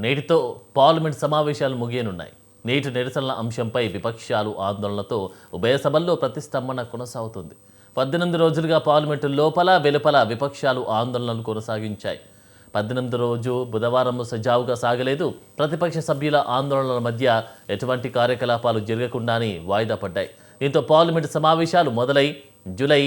నేటితో పార్లమెంట్ సమావేశాలు ముగియనున్నాయి. నేటి నిరసనల అంశంపై విపక్షాలు ఆందోళనతో ఉభయ సభల్లో ప్రతిష్టంభన కొనసాగుతుంది. 18 రోజులుగా పార్లమెంటు లోపల వెలుపల విపక్షాలు ఆందోళనలు కొనసాగించాయి. 18 రోజు బుధవారం సజావుగా సాగలేదు. ప్రతిపక్ష సభ్యుల ఆందోళనల మధ్య ఎటువంటి కార్యకలాపాలు జరగకుండానే వాయిదా పడ్డాయి. దీంతో పార్లమెంటు సమావేశాలు మొదలై జూలై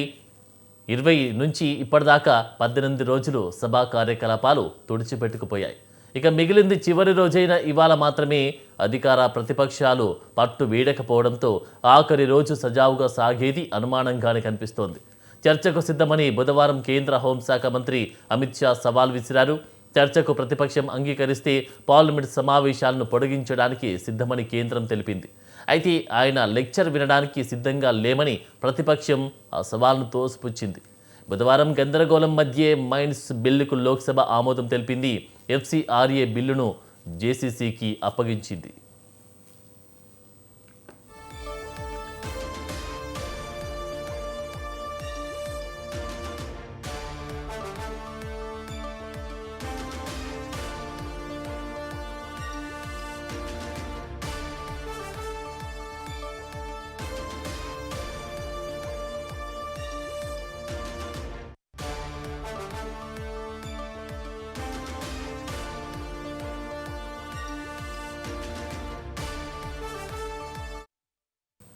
20 నుంచి ఇప్పటిదాకా 18 రోజులు సభా కార్యకలాపాలు తుడిచిపెట్టుకుపోయాయి. ఇక మిగిలింది చివరి రోజైన ఇవాళ మాత్రమే. అధికార ప్రతిపక్షాలు పట్టు వీడకపోవడంతో ఆఖరి రోజు సజావుగా సాగేది అనుమానంగానే కనిపిస్తోంది. చర్చకు సిద్ధమని బుధవారం కేంద్ర హోంశాఖ మంత్రి అమిత్ షా సవాల్ విసిరారు. చర్చకు ప్రతిపక్షం అంగీకరిస్తే పార్లమెంట్ సమావేశాలను పొడిగించడానికి సిద్ధమని కేంద్రం తెలిపింది. అయితే ఆయన లెక్చర్ వినడానికి సిద్ధంగా లేమని ప్రతిపక్షం ఆ సవాల్ను తోసిపుచ్చింది. బుధవారం గందరగోళం మధ్యే మైన్స్ బిల్లుకు లోక్సభ ఆమోదం తెలిపింది. ఎఫ్సిఆర్ఏ బిల్లును జేసీసీకి అప్పగించింది.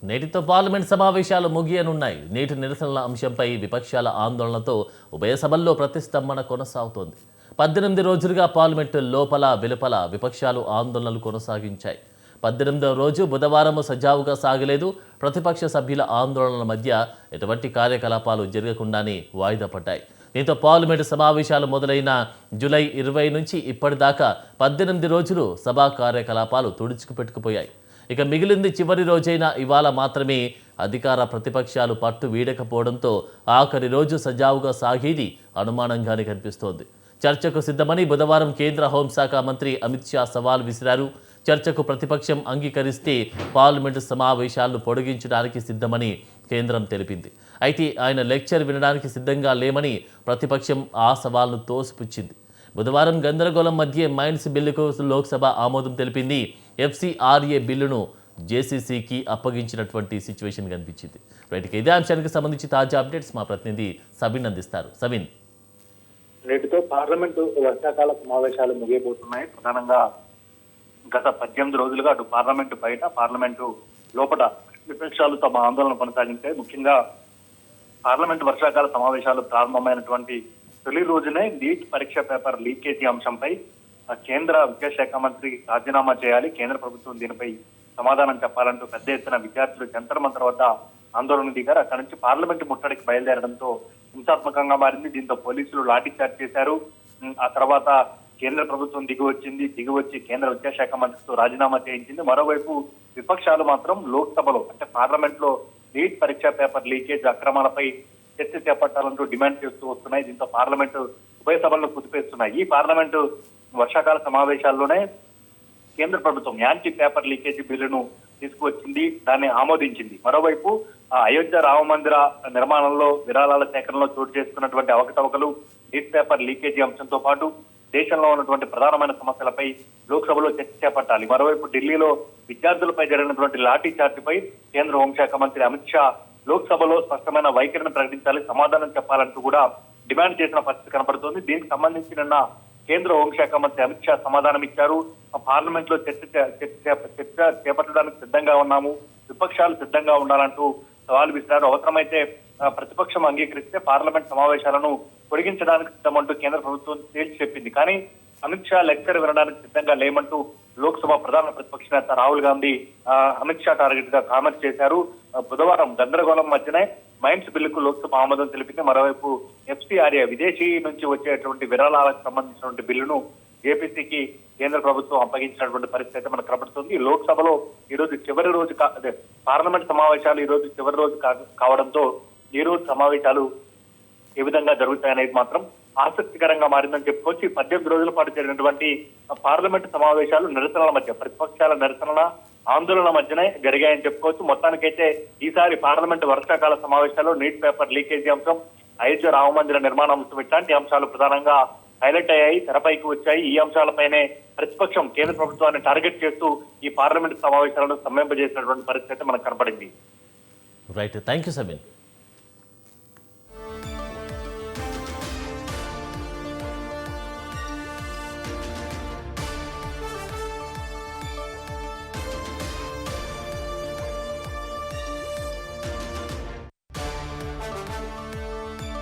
నేటితో పార్లమెంట్ సమావేశాలు ముగియనున్నాయి. నేటి నిరసనల అంశంపై విపక్షాల ఆందోళనతో ఉభయ సభల్లో ప్రతిష్టంభన కొనసాగుతోంది. 18 రోజులుగా పార్లమెంటు లోపల వెలుపల విపక్షాలు ఆందోళనలు కొనసాగించాయి. 18వ రోజు బుధవారం సజావుగా సాగలేదు. ప్రతిపక్ష సభ్యుల ఆందోళనల మధ్య ఎటువంటి కార్యకలాపాలు జరగకుండానే వాయిదా పడ్డాయి. దీంతో పార్లమెంటు సమావేశాలు మొదలైన జూలై 20 నుంచి ఇప్పటిదాకా 18 రోజులు సభా కార్యకలాపాలు తుడుచుకుపెట్టుకుపోయాయి. ఇక మిగిలింది చివరి రోజైన ఇవాళ మాత్రమే. అధికార ప్రతిపక్షాలు పట్టు వీడకపోవడంతో ఆఖరి రోజు సజావుగా సాగేది అనుమానంగానే కనిపిస్తోంది. చర్చకు సిద్ధమని బుధవారం కేంద్ర హోంశాఖ మంత్రి అమిత్ షా సవాల్ విసిరారు. చర్చకు ప్రతిపక్షం అంగీకరిస్తే పార్లమెంటు సమావేశాలను పొడిగించడానికి సిద్ధమని కేంద్రం తెలిపింది. అయితే ఆయన లెక్చర్ వినడానికి సిద్ధంగా లేమని ప్రతిపక్షం ఆ సవాల్ను తోసిపుచ్చింది. బుధవారం గందరగోళం మధ్య మైన్స్ బిల్లుకు లోక్సభ ఆమోదం తెలిపింది. ఎఫ్సిఆర్ఏ బిల్లును జేసీసీకి అప్పగించినటువంటి సిచ్యువేషన్ కనిపించింది. రైట్, ఇదే అంశానికి సంబంధించి తాజా అప్డేట్స్ మా ప్రతినిధి సవిన్ అందిస్తారు. సవిన్, నేటితో పార్లమెంటు వర్షాకాల సమావేశాలు ముగియబోతున్నాయి. ప్రధానంగా గత 18 రోజులుగా అటు పార్లమెంటు బయట పార్లమెంటు లోపల విపక్షాలు తమ ఆందోళన కొనసాగించాయి. ముఖ్యంగా పార్లమెంటు వర్షాకాల సమావేశాలు ప్రారంభమైనటువంటి తొలి రోజునే నీట్ పరీక్ష పేపర్ లీకేజీ అంశంపై కేంద్ర విద్యాశాఖ మంత్రి రాజీనామా చేయాలి, కేంద్ర ప్రభుత్వం దీనిపై సమాధానం చెప్పాలంటూ పెద్ద ఎత్తున విద్యార్థులు జంతర్ మంతర్ వద్ద ఆందోళన దిగారు. అక్కడి నుంచి పార్లమెంటు ముట్టడికి బయలుదేరడంతో హింసాత్మకంగా మారింది. దీంతో పోలీసులు లాఠీ చార్జ్ చేశారు. ఆ తర్వాత కేంద్ర ప్రభుత్వం దిగివచ్చి కేంద్ర విద్యాశాఖ మంత్రితో రాజీనామా చేయించింది. మరోవైపు విపక్షాలు మాత్రం లోక్సభలో అంటే పార్లమెంట్ లో నీట్ పరీక్ష పేపర్ లీకేజ్ అక్రమాలపై చర్చ చేపట్టాలంటూ డిమాండ్ చేస్తూ వస్తున్నాయి. దీంతో పార్లమెంటు ఉభయ సభలను కుదిపేస్తున్నాయి. ఈ పార్లమెంటు వర్షాకాల సమావేశాల్లోనే కేంద్ర ప్రభుత్వం యాంటీ పేపర్ లీకేజీ బిల్లును తీసుకువచ్చింది, దాన్ని ఆమోదించింది. మరోవైపు అయోధ్య రామ మందిర నిర్మాణంలో విరాళాల సేకరణలో చోటు చేసుకున్నటువంటి అవకతవకలు, నీట్ పేపర్ లీకేజీ అంశంతో పాటు దేశంలో ఉన్నటువంటి ప్రధానమైన సమస్యలపై లోక్సభలో చర్చ చేపట్టాలి. మరోవైపు ఢిల్లీలో విద్యార్థులపై జరిగినటువంటి లాఠీ చార్జిపై కేంద్ర హోంశాఖ మంత్రి అమిత్ షా లోక్సభలో స్పష్టమైన వైఖరిని ప్రకటించాలి, సమాధానం చెప్పాలంటూ కూడా డిమాండ్ చేసిన పరిస్థితి కనబడుతోంది. దీనికి సంబంధించి నిన్న కేంద్ర హోంశాఖ మంత్రి అమిత్ షా సమాధానం ఇచ్చారు. పార్లమెంట్ లో చర్చ చేపట్టడానికి సిద్ధంగా ఉన్నాము, విపక్షాలు సిద్ధంగా ఉండాలంటూ సవాల్ విసిరారు. అవసరమైతే ప్రతిపక్షం అంగీకరిస్తే పార్లమెంట్ సమావేశాలను పొడిగించడానికి సిద్ధమంటూ కేంద్ర ప్రభుత్వం తేల్చి చెప్పింది. కానీ అమిత్ షా లెక్చర్ వినడానికి సిద్ధంగా లేమంటూ లోక్సభ ప్రధాన ప్రతిపక్ష నేత రాహుల్ గాంధీ అమిత్ షా టార్గెట్ గా కామెంట్ చేశారు. బుధవారం గందరగోళం మధ్యనే మైన్స్ బిల్లుకు లోక్సభ ఆమోదం తెలిపింది. మరోవైపు ఎఫ్సిఆర్ఏ విదేశీ నుంచి వచ్చేటువంటి విరాళాలకు సంబంధించినటువంటి బిల్లును ఏపీసీకి కేంద్ర ప్రభుత్వం అప్పగించినటువంటి పరిస్థితి అయితే మనకు కనబడుతుంది. లోక్సభలో ఈ రోజు చివరి రోజు పార్లమెంట్ సమావేశాలు ఈ రోజు చివరి రోజు కావడంతో ఈ రోజు సమావేశాలు ఏ విధంగా జరుగుతాయనేది మాత్రం ఆసక్తికరంగా మారిందని చెప్పుకోవచ్చు. 18 రోజుల పాటు జరిగినటువంటి పార్లమెంటు సమావేశాలు నిరసనల మధ్య, ప్రతిపక్షాల నిరసనల ఆందోళన మధ్యనే జరిగాయని చెప్పుకోవచ్చు. మొత్తానికైతే ఈసారి పార్లమెంటు వర్షాకాల సమావేశాల్లో నీట్ పేపర్ లీకేజీ అంశం, అయోధ్య రామ మందిర నిర్మాణ అంశం ఇట్లాంటి అంశాలు ప్రధానంగా హైలైట్ అయ్యాయి, తెరపైకి వచ్చాయి. ఈ అంశాలపైనే ప్రతిపక్షం కేంద్ర ప్రభుత్వాన్ని టార్గెట్ చేస్తూ ఈ పార్లమెంట్ సమావేశాలను స్తంభింపజేసినటువంటి పరిస్థితి మనకు కనపడింది. Right, thank you Samin.